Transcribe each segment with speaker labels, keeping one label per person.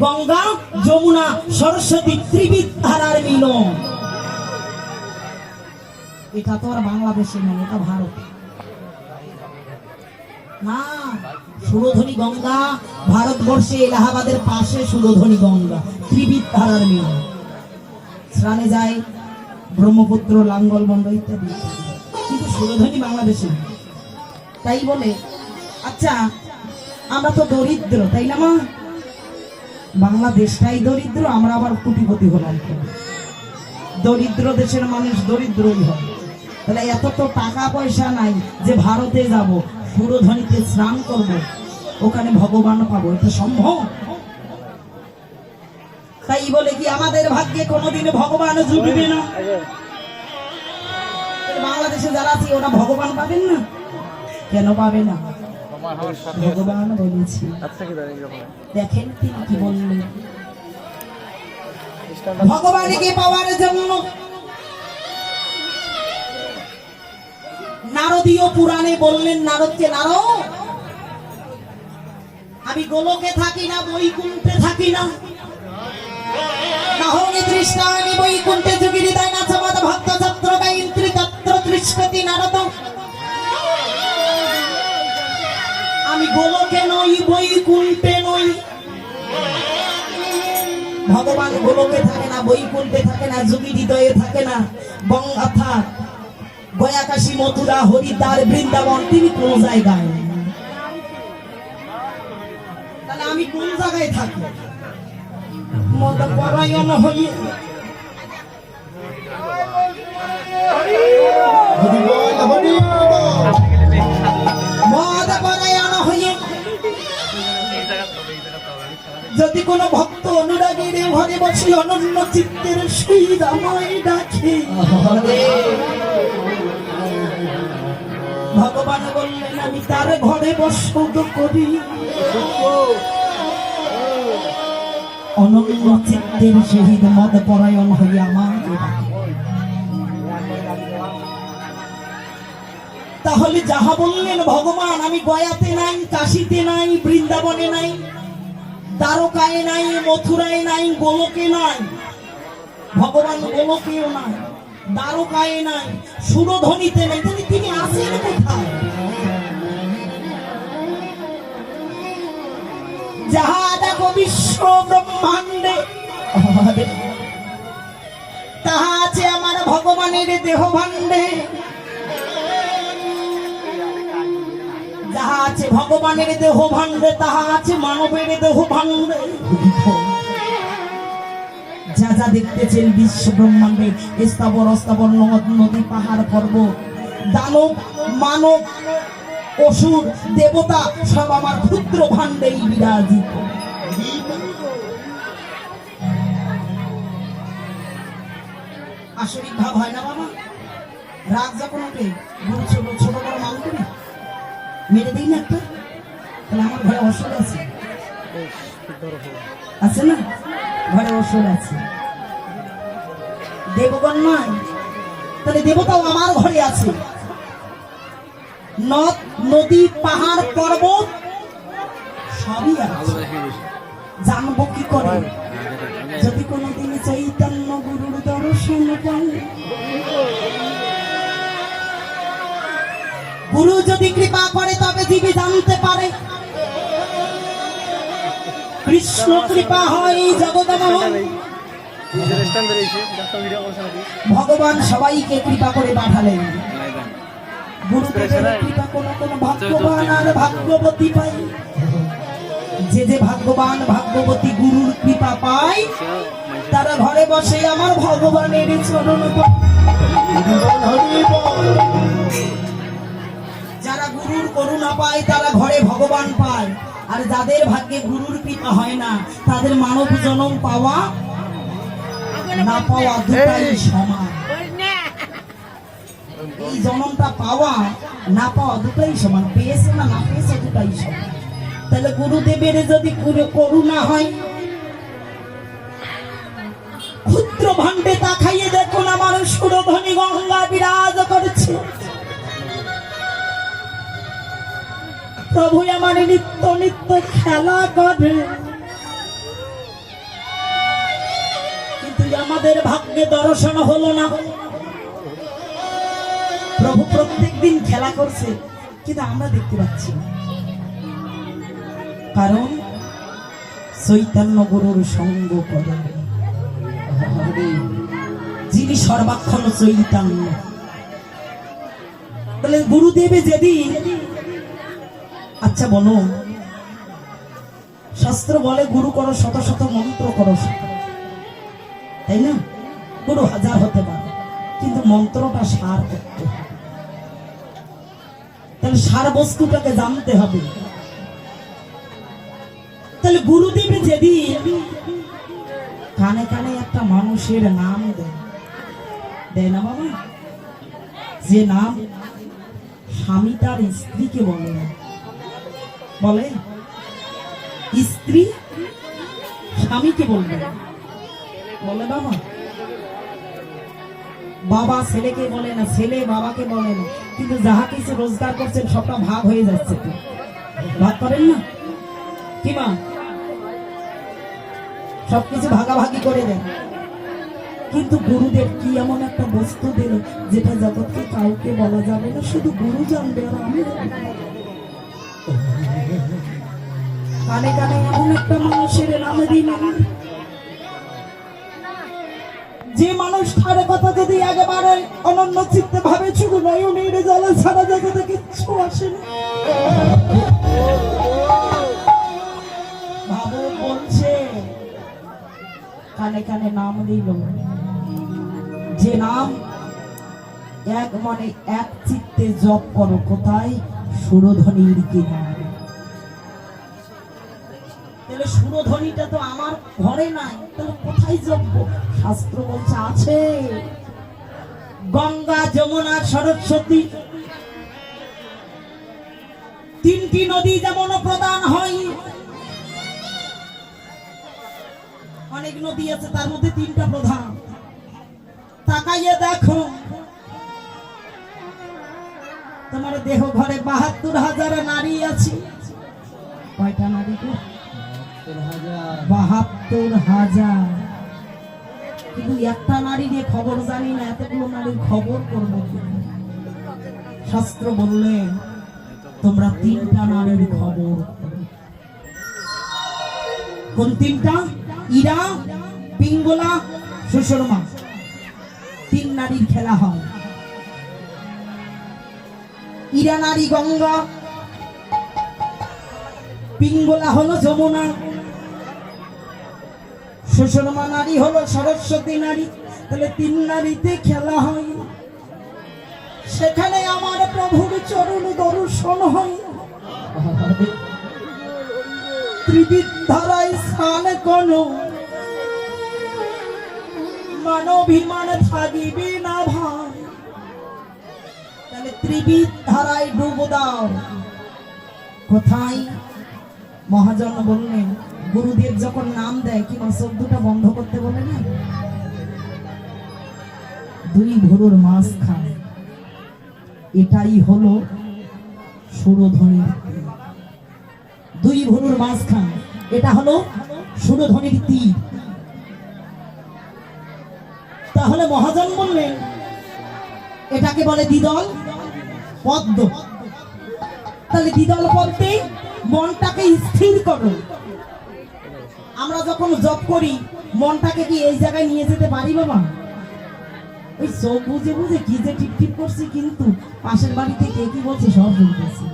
Speaker 1: গঙ্গা যমুনা সরস্বতী ত্রিবিধ ধারার মিলন। এটা তো আর বাংলাদেশে নয়, এটা ভারত না। সুরধনী গঙ্গা ভারতবর্ষে এলাহাবাদের পাশে সুরধনী গঙ্গা, ত্রিবিধ ধারার মিলন। স্নানে যায় ব্রহ্মপুত্র, লাঙ্গল বন্ধ ইত্যাদি, কিন্তু সুরধনী বাংলাদেশে। তাই বলে আচ্ছা আমরা তো দরিদ্র, তাই না মা? বাংলাদেশটাই দরিদ্র, আমরা আবার কোটিপতি হলাম। দরিদ্র দেশের মানুষ দরিদ্রই হয়। তাহলে এত তো টাকা পয়সা নাই যে ভারতে যাব, সুরধনীতে স্নান করব, ওখানে ভগবান পাবো, এটা সম্ভব? তাই বলে কি আমাদের ভাগ্যে কোনোদিন ভগবান জুটবে না? বাংলাদেশে যারা আছে ওরা ভগবান পাবেন না? কেন পাবে না? ভগবান বলেছি। দেখেন তিনি কি বললেন, ভগবানকে পাওয়ার জন্য নারদীয় পুরাণে বললেন নারদকে, নারদ আমি গোলকে থাকি না, বৈকুণ্ঠে থাকি না। নাহনি তৃষ্ণানি বৈকুণ্ঠে যোগী হৃদয় নাচমদ ভক্ত ছাত্র গায়ত্রী তত্র তৃষ্ণতি নারদ। আমি গোলকে নই, বৈকুণ্ঠে নই। ভগবান গোলকে থাকে না, বৈকুণ্ঠে থাকে না, যোগী হৃদয়ে থাকে না। অর্থাৎ গয়া, কাশী, মথুরা, হরিদ্বার, বৃন্দাবন, তিনি কোন জায়গায়? তাহলে আমি কোন জায়গায় থাকি? মদ পরায়ণ হয়ে যদি কোন ভক্ত অনুরাগীর ঘরে বসে অনন্য চিত্তের সহিত আমায় ডাকে, ভগবান বললেন আমি তার ঘরে বসত করি। অনন্য চিত্তের সহিত মদ পরায়ণ হইয়া আমার। তাহলে যাহা বললেন ভগবান, আমি গয়াতে নাই, কাশীতে নাই, বৃন্দাবনে নাই, দ্বারকায় নাই, মথুরায় নাই, গোলকে নাই। ভগবান গোলকেও নাই, দ্বারকায় নাই, সুরধনীতে নাই। তাহলে তিনি আছেন কোথায়? যাহা দেখো বিশ্ব ব্রহ্মাণ্ডে তাহা আছে আমার ভগবানের দেহ ভাণ্ডে। যাহা আছে ভগবানের দেহ ভাণ্ডে তাহা আছে মানবের দেহ ভাণ্ডে। যা যা দেখতেছেন বিশ্ব ব্রহ্মাণ্ডে, স্থাবর অস্থাবর, নদ নদী, পাহাড় পর্বত, দানব মানব, অসুর দেবতা সব আমার ক্ষুদ্র ভাণ্ডেই বিরাজিত। আসরিক ভাব হয় না বাবা? রাগ যখন ওঠে, ছোট বড় মান করি, মেরে দিই না একটা? তাহলে আমার ঘরে অসুর আছে, আছে না? ঘরে অসুর আছে, দেবগণ নয়, তাহলে দেবতাও আমার ঘরে আছে। নদ নদী, পাহাড় পর্বত সবই আছে। জানবো কি করে? যদি কোনদিন চৈতন্য গুরুর দর্শন পাই, গুরু যদি কৃপা করে তবে জীবী জানতে পারে। কৃষ্ণ কৃপা হয় জগদমোহন। ভগবান সবাইকে কৃপা করে পাঠালেন। গুরুদেবের কৃপা কোন কোন ভাগ্যবান আর ভাগ্যবতী পাই। যে যে ভাগ্যবান ভাগ্যবতী গুরুর কৃপা পায়, তারা ঘরে বসে আমার ভগবানের চরণ। যারা গুরুর করুণা পায় তারা ঘরে ভগবান পায়, আর যাদের ভাগ্যে গুরুর কৃপা হয় না তাদের মানব জন্ম পাওয়া না পাওয়া দুটাই সমান। এই জন্মটা পাওয়া না পাওয়া দুটাই সমান, পেয়েছে না না পেয়েছে দুটাই সমান। তাহলে গুরুদেবের যদি করুণা হয়, ক্ষুদ্র ভাণ্ডে তা খাইয়ে দেখুন আমার সুরধনী গঙ্গা বিরাজ করছে। প্রভু আমার নিত্য নিত্য খেলা করে। আমাদের ভাগ্যে দর্শন হলো না। প্রভু প্রত্যেক দিন খেলা করছে, কিন্তু আমরা দেখতে পাচ্ছি না। কারণ চৈতন্য গুরুর সঙ্গ করে, যিনি সর্বাক্ষণ চৈতন্য। তাহলে গুরুদেবে যেদিন, আচ্ছা বলো, শাস্ত্র বলে গুরু করো শত শত, মন্ত্র করো শত, তাই না? গুরু হাজার হতে পারে, কিন্তু মন্ত্রটা সার করতে হবে। তাহলে সার বস্তুটাকে জানতে হবে। তাহলে গুরুদেবে যেদিন কানে কানে একটা মানুষের নাম দেয়, দেয় না বাবা? যে নাম স্বামী তার স্ত্রীকে বলে না, বলে স্ত্রী স্বামীকে বলবে, বলে বাবা? বাবা ছেলেকে বলে না, ছেলে বাবাকে বলে না, কিন্তু যাহা কিছু রোজগার করছেন সবটা ভাগ হয়ে যাচ্ছে। তো ভাগ করেন না কি মা? সবকিছু ভাগাভাগি করে দেন। কিন্তু গুরুদেব কি এমন একটা বস্তু দিল যেটা জগৎকে কাউকে বলা যাবে না, শুধু গুরু জানবে আর আমি জানবো। কানে কানে এমন একটা মানুষের নাম দিলেন, যে মানুষটার কথা যদি একেবারে অনন্য চিত্তে ভাবে, শুধু নয়নের জলে সারা জগতে কিচ্ছু আসে না। ভাবো বলছে, কানে কানে নাম দিল, যে নাম এক মনে এক চিত্তে জপ করো। কোথায়? সুরধ্বনির কিনারে। তাহলে সুরধ্বনিটা তো আমার ঘরে নাই, তাহলে কোথায় জপবো? শাস্ত্র বলছে আছে গঙ্গা, যমুনা, সরস্বতী, তিনটি নদী যেমন প্রদান হয়। অনেক নদী আছে, তার মধ্যে তিনটা প্রধান। তাকাইয়ে দেখো, তোমার দেহ ঘরে ৭২,০০০ নারী আছে। কয়টা নারী? ৭২,০০০। কিন্তু একটা নারী নিয়ে খবর জানি না, এতগুলো নারীর খবর করবো কি? শাস্ত্র বললেন তোমরা তিনটা নারীর খবর। কোন তিনটা? ইরা, পিঙ্গলা, সুশর্মা। তিন নারীর খেলা হয়। ইরা নারী গঙ্গা, পিঙ্গলা হলো যমুনা, সুশর্মা নারী হলো সরস্বতী নারী। তাহলে তিন নারীতে খেলা হয়। সেখানে আমার প্রভুর চরণ দর্শন হয়। ত্রিবিধ ধারায় স্নান কোন মানবিমান থাকিবে না ভাই। তাহলে ত্রিবিধ ধারায় ডুব দাও। কোথায়? মহাজন বললেন, গুরুদেব যখন নাম দেয় কি চোখ দুটা বন্ধ করতে বলে না, দুই ভুরুর মাঝখানে, এটাই হলো সুরধ্বনির। দুই ভুরুর মাঝখানে এটা হলো সুরধ্বনির তীর। তাহলে মহাজন বললেন এটাকে বলে দ্বিদল পদ্ম। তাহলে দ্বিদল পদ্মে মনটাকে স্থির করো। আমরা যখন জপ করি মনটাকে কি এই জায়গায় নিয়ে যেতে পারি বাবা? ওই চোখ বুঝে বুঝে কি যে টিপ টিপ করছি, কিন্তু পাশের বাড়িতে কে কি বলছে সব শুনতেছি।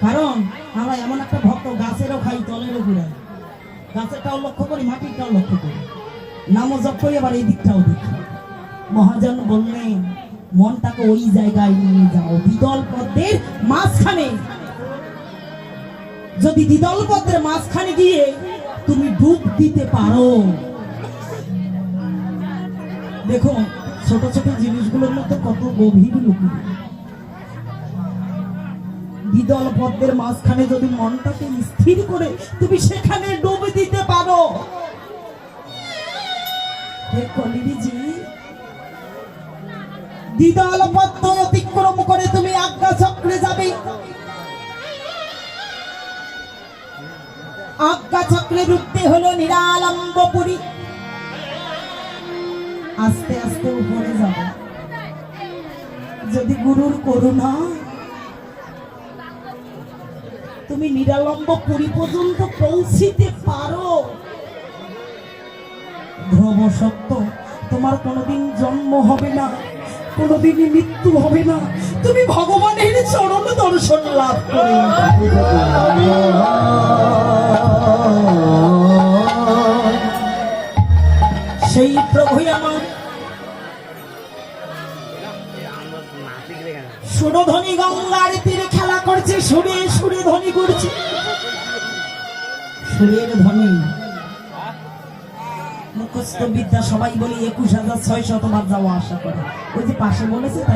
Speaker 1: কারণ আমরা এমন একটা ভক্ত, গাছেরও খাই তলেরও ঘুরাই। গাছেরটাও লক্ষ্য করি, মাটিরটাও লক্ষ্য করি, নামও জপ করি, আবার এই দিকটাও দেখি। মহাজন বললেন মনটাকে ওই জায়গায় নিয়ে যাও, দ্বিদল পদ্মের মাঝখানে। যদি দ্বিদল পদ্মের মাঝখানে গিয়ে তুমি ডুব দিতে পারো, দেখো ছোট ছোট জিনিসগুলোর মধ্যে কত গভীর লুকিয়ে। দ্বিদল পদ্মের মাঝখানে যদি মনটাকে স্থির করে তুমি সেখানে ডুব দিতে পারো, দ্বিদল পদ্ম অতিক্রম করে তুমি আজ্ঞা চক্রে যাবে। আজ্ঞা চক্রের উঠতে হলো নিরালম্বপুরী। আস্তে আস্তে উপরে যাব, যদি গুরুর করুণা তুমি নিরালম্বপুরী পর্যন্ত পৌঁছিতে পারো, ধ্রুব সত্য তোমার কোনোদিন জন্ম হবে না, কোনোদিনই মৃত্যু হবে না, তুমি ভগবানের চরণ দর্শন লাভ করে। সেই প্রভুই আমার সুরধ্বনি গঙ্গার তীরে খেলা করছে, সুরে সুরে ধ্বনি করছে, সুরের ধ্বনি মুখস্থ বিদ্যা সবাই বলি 21,600 তোমার যাওয়া আশা করে। ওই যে পাশে বলেছে